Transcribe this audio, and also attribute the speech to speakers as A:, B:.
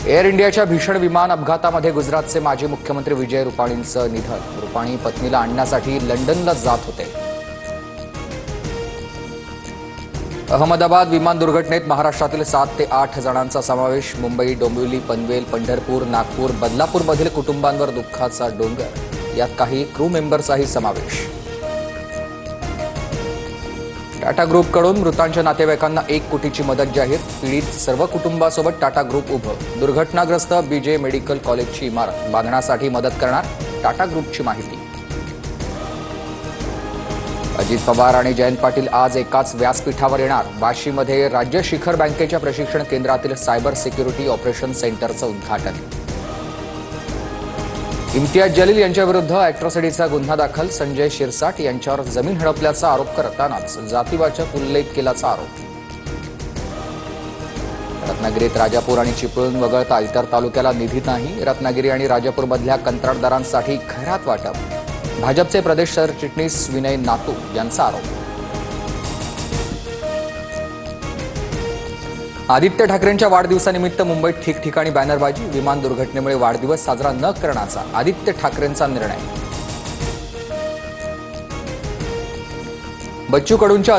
A: Air इंडियाच्या भीषण विमान अपघातामध्ये गुजरातचे माजी मुख्यमंत्री विजय रुपाणींचं निधन। रुपाणी पत्नीला आणण्यासाठी लंडनला जात होते। अहमदाबाद विमान दुर्घटनेत महाराष्ट्रातील 7 ते 8 जणांचा समावेश। मुंबई, डोंबिवली, पनवेल, पंढरपूर, नागपूर, बदलापूरमधील कुटुंबांवर दुःखाचा डोंगर। यात काही क्रू मेंबर्सचाही समावेश। टाटा ग्रुपकडून मृतांच्या नातेवाईकांना 1 कोटीची मदत जाहीर। पीडित सर्व कुटुंबासोबत टाटा ग्रुप उभं। दुर्घटनाग्रस्त बीजे मेडिकल कॉलेजची इमारत बांधण्यासाठी मदत करणार टाटा ग्रुपची माहिती। अजित पवार आणि जयंत पाटील आज एकाच व्यासपीठावर येणार। वाशीमध्ये राज्य शिखर बँकेच्या प्रशिक्षण केंद्रातील सायबर सिक्युरिटी ऑपरेशन सेंटरचं उद्घाटन। इम्तियाज जलील यांच्याविरुद्ध अॅट्रॉसिटीचा गुन्हा दाखल। संजय शिरसाट यांच्यावर जमीन हडपल्याचा आरोप करतानाच जातीवाचक उल्लेख केल्याचा आरोप। रत्नागिरीत राजापूर आणि चिपळूण वगळता इतर तालुक्याला निधी नाही। रत्नागिरी आणि राजापूरमधल्या कंत्राटदारांसाठी खैरात वाटप। भाजपचे प्रदेश सरचिटणीस विनय नातू यांचा आरोप। आदित्य ठाकरेंच्या वाढदिवसानिमित्त मुंबईत ठिकठिकाणी बॅनरबाजी। विमान दुर्घटनेमुळे वाढदिवस साजरा न करण्याचा आदित्य ठाकरेंचा निर्णय। बच्चू कडूंच्या